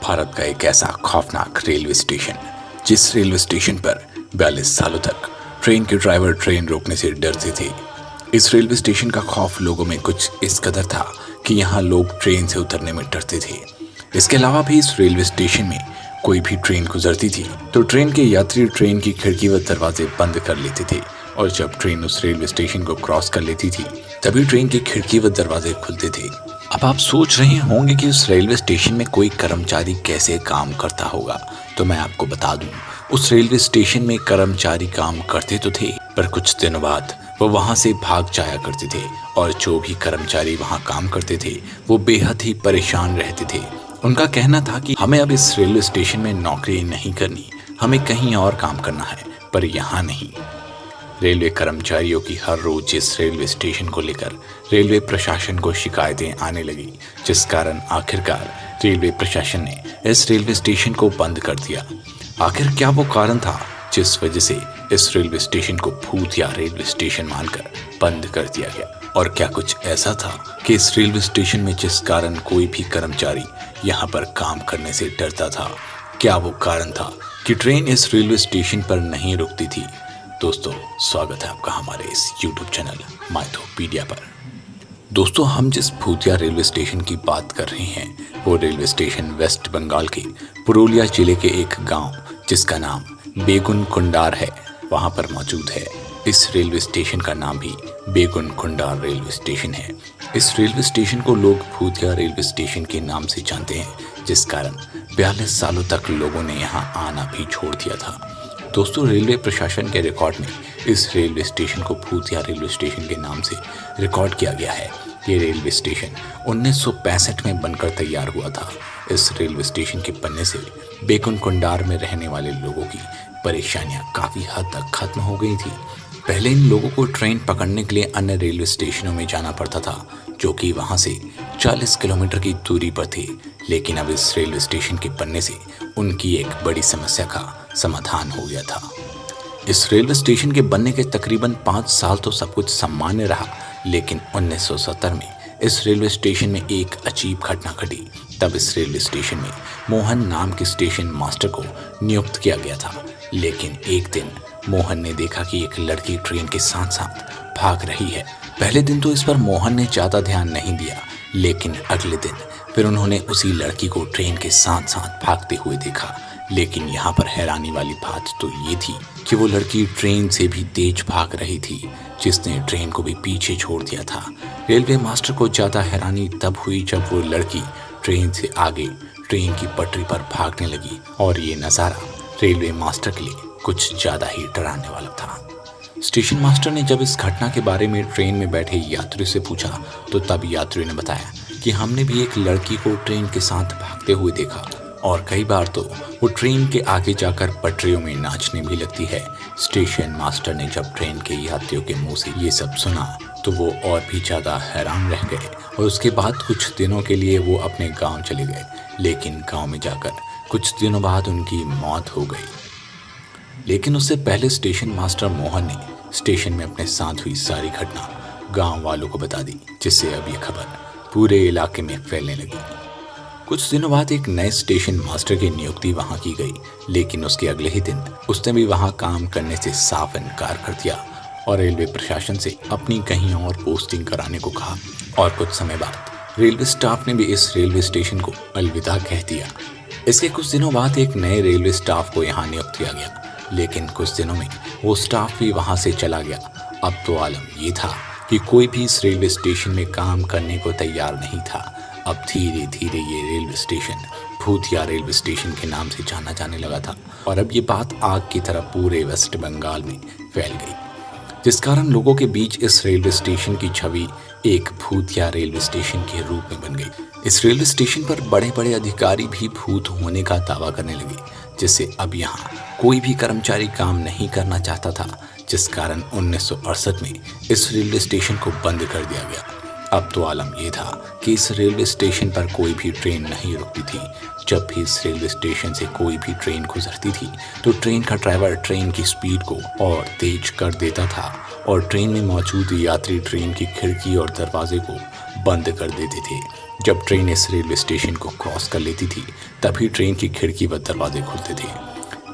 भारत का एक ऐसा खौफनाक रेलवे स्टेशन जिस रेलवे स्टेशन पर 42 सालों तक ट्रेन के ड्राइवर ट्रेन रोकने से डरते थे। इस रेलवे स्टेशन का खौफ लोगों में कुछ इस कदर था कि यहाँ लोग ट्रेन से उतरने में डरते थे। इसके अलावा भी इस रेलवे स्टेशन में कोई भी ट्रेन गुजरती थी तो ट्रेन के यात्री ट्रेन की खिड़की व दरवाजे बंद कर लेते थे, और जब ट्रेन उस रेलवे स्टेशन को क्रॉस कर लेती थी तभी ट्रेन की खिड़की व दरवाजे खुलते थे। अब आप सोच रहे होंगे कि उस रेलवे स्टेशन में कोई कर्मचारी कैसे काम करता होगा, तो मैं आपको बता दूं, उस रेलवे स्टेशन में कर्मचारी काम करते तो थे, पर कुछ दिनों बाद वो वहां से भाग जाया करते थे, और जो भी कर्मचारी वहां काम करते थे वो बेहद ही परेशान रहते थे। उनका कहना था कि हमें अब इस रेलवे स्टेशन में नौकरी नहीं करनी, हमें कहीं और काम करना है, पर यहाँ नहीं। रेलवे कर्मचारियों की हर रोज इस रेलवे स्टेशन को लेकर रेलवे प्रशासन को शिकायतें आने लगी, जिस कारण आखिरकार रेलवे प्रशासन ने इस रेलवे स्टेशन को बंद कर दिया। आखिर क्या वो कारण था जिस वजह से इस रेलवे स्टेशन को भूतिया रेलवे स्टेशन मानकर बंद कर दिया गया, और क्या कुछ ऐसा था कि इस रेलवे स्टेशन में जिस कारण कोई भी कर्मचारी यहाँ पर काम करने से डरता था? क्या वो कारण था कि ट्रेन इस रेलवे स्टेशन पर नहीं रुकती थी? दोस्तों, स्वागत है आपका हमारे इस YouTube चैनल माइथोपीडिया पर। दोस्तों, हम जिस भूतिया रेलवे स्टेशन की बात कर रहे हैं वो रेलवे स्टेशन वेस्ट बंगाल के पुरुलिया जिले के एक गांव जिसका नाम बेगुन कुंडार है, वहां पर मौजूद है। इस रेलवे स्टेशन का नाम भी बेगुन कुंडार रेलवे स्टेशन है। इस रेलवे स्टेशन को लोग भूतिया रेलवे स्टेशन के नाम से जानते हैं, जिस कारण 42 सालों तक लोगों ने यहाँ आना भी छोड़ दिया था। दोस्तों, रेलवे प्रशासन के रिकॉर्ड में इस रेलवे स्टेशन को भूतिया रेलवे स्टेशन के नाम से रिकॉर्ड किया गया है। ये रेलवे स्टेशन 1965 में बनकर तैयार हुआ था। इस रेलवे स्टेशन के बनने से बेगुन कुंडार में रहने वाले लोगों की परेशानियां काफ़ी हद तक खत्म हो गई थी। पहले इन लोगों को ट्रेन पकड़ने के लिए अन्य रेलवे स्टेशनों में जाना पड़ता था, जो कि वहां से 40 किलोमीटर की दूरी पर थे, लेकिन अब इस रेलवे स्टेशन के बनने से उनकी एक बड़ी समस्या का समाधान हो गया था। इस रेलवे स्टेशन के बनने के तकरीबन 5 साल तो सब कुछ सामान्य रहा, लेकिन 1970 में इस रेलवे स्टेशन में एक अजीब घटना घटी। तब इस रेलवे स्टेशन में मोहन नाम के स्टेशन मास्टर को नियुक्त किया गया था, लेकिन एक दिन मोहन ने देखा कि एक लड़की ट्रेन के साथ साथ भाग रही है। पहले दिन तो इस पर मोहन ने ज़्यादा ध्यान नहीं दिया, लेकिन अगले दिन फिर उन्होंने उसी लड़की को ट्रेन के साथ साथ भागते हुए देखा। लेकिन यहाँ पर हैरानी वाली बात तो ये थी कि वो लड़की ट्रेन से भी तेज भाग रही थी, जिसने ट्रेन को भी पीछे छोड़ दिया था। रेलवे मास्टर को ज़्यादा हैरानी तब हुई जब वो लड़की ट्रेन से आगे ट्रेन की पटरी पर भागने लगी, और ये नज़ारा रेलवे मास्टर के लिए कुछ ज़्यादा ही डराने वाला था। स्टेशन मास्टर ने जब इस घटना के बारे में ट्रेन में बैठे यात्री से पूछा तो तब यात्री ने बताया कि हमने भी एक लड़की को ट्रेन के साथ भागते हुए देखा, और कई बार तो वो ट्रेन के आगे जाकर पटरियों में नाचने भी लगती है। स्टेशन मास्टर ने जब ट्रेन के यात्रियों के मुंह से ये सब सुना तो वो और भी ज़्यादा हैरान रह गए, और उसके बाद कुछ दिनों के लिए वो अपने गांव चले गए। लेकिन गांव में जाकर कुछ दिनों बाद उनकी मौत हो गई। लेकिन उससे पहले स्टेशन मास्टर मोहन ने स्टेशन में अपने साथ हुई सारी घटना गांव वालों को बता दी, जिससे अब ये खबर पूरे इलाके में फैलने लगी। कुछ दिनों बाद एक नए स्टेशन मास्टर की नियुक्ति वहां की गई, लेकिन उसके अगले ही दिन उसने भी वहां काम करने से साफ इनकार कर दिया और रेलवे प्रशासन से अपनी कहीं और पोस्टिंग कराने को कहा। और कुछ समय बाद रेलवे स्टाफ ने भी इस रेलवे स्टेशन को अलविदा कह दिया। इसके कुछ दिनों बाद एक नए रेलवे स्टाफ को यहाँ नियुक्त किया गया, लेकिन कुछ दिनों में वो स्टाफ भी वहां से चला गया। अब तो आलम ये था कि कोई भी इस रेलवे स्टेशन में काम करने को तैयार नहीं था। अब धीरे धीरे ये रेलवे स्टेशन भूतिया रेलवे स्टेशन के नाम से जाना जाने लगा था, और अब ये बात आग की तरह पूरे वेस्ट बंगाल में फैल गई, जिस कारण लोगों के बीच इस रेलवे स्टेशन की छवि एक भूतिया रेलवे स्टेशन के रूप में बन गई। इस रेलवे स्टेशन पर बड़े बड़े अधिकारी भी भूत होने का दावा करने लगे, जिससे अब यहाँ कोई भी कर्मचारी काम नहीं करना चाहता था, जिस कारण 1968 में इस रेलवे स्टेशन को बंद कर दिया गया। अब तो आलम ये था कि इस रेलवे स्टेशन पर कोई भी ट्रेन नहीं रुकती थी। जब भी इस रेलवे स्टेशन से कोई भी ट्रेन गुजरती थी तो ट्रेन का ड्राइवर ट्रेन की स्पीड को और तेज कर देता था, और ट्रेन में मौजूद यात्री ट्रेन की खिड़की और दरवाजे को बंद कर देते थे, जब ट्रेन इस रेलवे स्टेशन को क्रॉस कर लेती थी तभी ट्रेन की खिड़की व दरवाजे खुलते थे।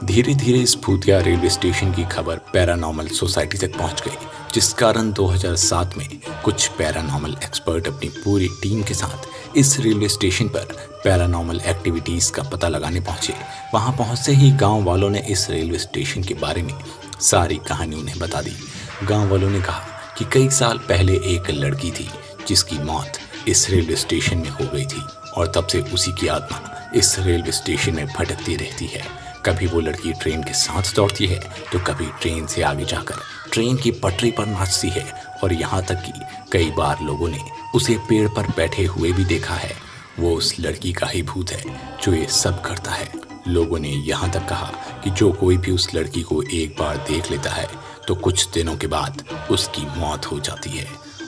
धीरे धीरे इस भूतिया रेलवे स्टेशन की खबर पैरानॉर्मल सोसाइटी तक पहुंच गई, जिस कारण 2007 में कुछ पैरानॉर्मल एक्सपर्ट अपनी पूरी टीम के साथ इस रेलवे स्टेशन पर पैरानॉर्मल एक्टिविटीज़ का पता लगाने पहुंचे। वहां पहुंचते ही गांव वालों ने इस रेलवे स्टेशन के बारे में सारी कहानी उन्हें बता दी। गांव वालों ने कहा कि कई साल पहले एक लड़की थी जिसकी मौत इस रेलवे स्टेशन में हो गई थी और तब से उसी की आत्मा इस रेलवे स्टेशन में भटकती रहती है। कभी वो लड़की ट्रेन के साथ दौड़ती है तो कभी ट्रेन से आगे जाकर ट्रेन की पटरी पर नाचती है और यहाँ तक कि कई बार लोगों ने उसे पेड़ पर बैठे हुए भी देखा है। वो उस लड़की का ही भूत है जो ये सब करता है। लोगों ने यहाँ तक कहा कि जो कोई भी उस लड़की को एक बार देख लेता है तो कुछ दिनों के बाद उसकी मौत हो जाती है।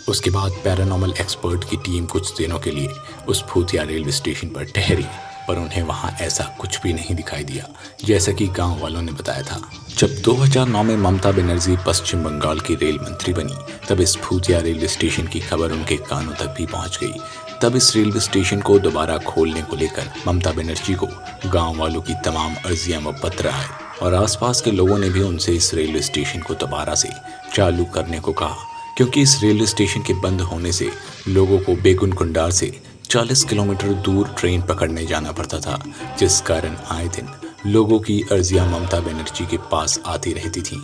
उसके बाद पैरानॉर्मल एक्सपर्ट की टीम कुछ दिनों के लिए उस भूतिया रेलवे स्टेशन पर ठहरी, पर उन्हें वहां ऐसा कुछ भी नहीं दिखाई दिया जैसा कि गांव वालों ने बताया था। जब 2009 में ममता बनर्जी पश्चिम बंगाल की रेल मंत्री बनी तब इस भूतिया रेलवे स्टेशन की खबर उनके कानों तक भी पहुंच गई। तब इस रेलवे स्टेशन को दोबारा खोलने को लेकर ममता बनर्जी को गांव वालों की तमाम अर्जियां व पत्र आए और आसपास के लोगों ने भी उनसे इस रेलवे स्टेशन को दोबारा से चालू करने को कहा, क्योंकि इस रेलवे स्टेशन के बंद होने से लोगों को बेगुनकुंडार से 40 किलोमीटर दूर ट्रेन पकड़ने जाना पड़ता था, जिस कारण आए दिन लोगों की अर्जियां ममता बनर्जी के पास आती रहती थीं।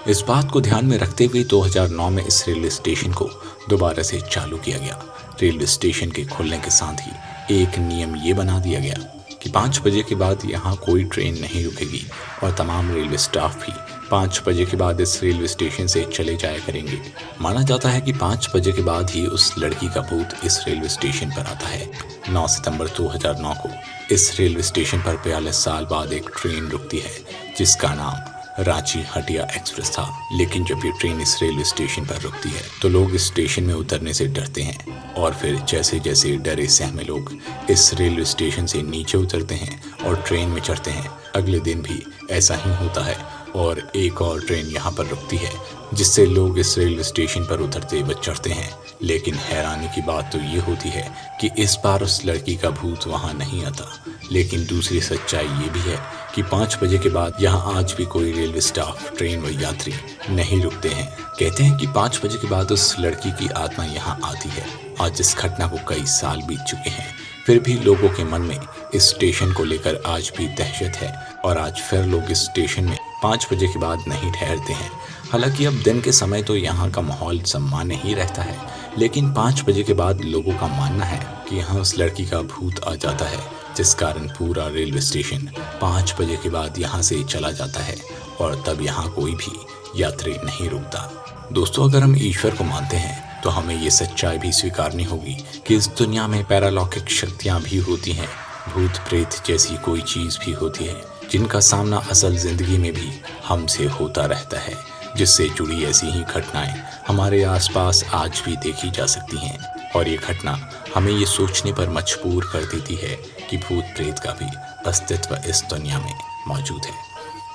इस बात को ध्यान में रखते हुए 2009 में इस रेलवे स्टेशन को दोबारा से चालू किया गया। रेलवे स्टेशन के खुलने के साथ ही एक नियम ये बना दिया गया कि 5 बजे के बाद यहाँ कोई ट्रेन नहीं रुकेगी और तमाम रेलवे स्टाफ भी 5 बजे के बाद इस रेलवे स्टेशन से चले जाया करेंगे। माना जाता है कि 5 बजे के बाद ही उस लड़की का भूत इस रेलवे स्टेशन पर आता है। 9 सितंबर 2009 को इस रेलवे स्टेशन पर 42 साल बाद एक ट्रेन रुकती है जिसका नाम रांची हटिया एक्सप्रेस था। लेकिन जब ये ट्रेन इस रेलवे स्टेशन पर रुकती है तो लोग इस स्टेशन में उतरने से डरते हैं और फिर जैसे जैसे डरे सहमे लोग इस रेलवे स्टेशन से नीचे उतरते हैं और ट्रेन में चढ़ते हैं। अगले दिन भी ऐसा ही होता है और एक और ट्रेन यहाँ पर रुकती है जिससे लोग इस रेलवे स्टेशन पर उतरते व चढ़ते हैं। लेकिन हैरानी की बात तो ये होती है कि इस बार उस लड़की का भूत वहाँ नहीं आता। लेकिन दूसरी सच्चाई ये भी है कि 5 बजे के बाद यहाँ आज भी कोई रेलवे स्टाफ, ट्रेन व यात्री नहीं रुकते हैं। कहते हैं कि 5 बजे के बाद उस लड़की की आत्मा यहाँ आती है। आज इस घटना को कई साल बीत चुके हैं, फिर भी लोगों के मन में इस स्टेशन को लेकर आज भी दहशत है और आज फिर लोग इस स्टेशन में 5 बजे के बाद नहीं ठहरते हैं। हालांकि अब दिन के समय तो यहाँ का माहौल सामान्य ही रहता है, लेकिन 5 बजे के बाद लोगों का मानना है कि यहाँ उस लड़की का भूत आ जाता है, जिस कारण पूरा रेलवे स्टेशन 5 बजे के बाद यहाँ से चला जाता है और तब यहाँ कोई भी यात्री नहीं रुकता। दोस्तों, अगर हम ईश्वर को मानते हैं तो हमें ये सच्चाई भी स्वीकारनी होगी कि इस दुनिया में पैरालौकिक शक्तियाँ भी होती हैं। भूत प्रेत जैसी कोई चीज़ भी होती है जिनका सामना असल ज़िंदगी में भी हमसे होता रहता है, जिससे जुड़ी ऐसी ही घटनाएं हमारे आसपास आज भी देखी जा सकती हैं। और ये घटना हमें ये सोचने पर मजबूर कर देती है कि भूत प्रेत का भी अस्तित्व इस दुनिया में मौजूद है।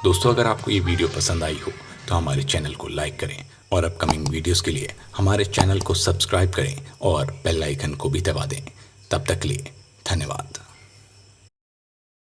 दोस्तों, अगर आपको ये वीडियो पसंद आई हो तो हमारे चैनल को लाइक करें और अपकमिंग वीडियोस के लिए हमारे चैनल को सब्सक्राइब करें और बेल आइकन को भी दबा दें। तब तक के लिए धन्यवाद।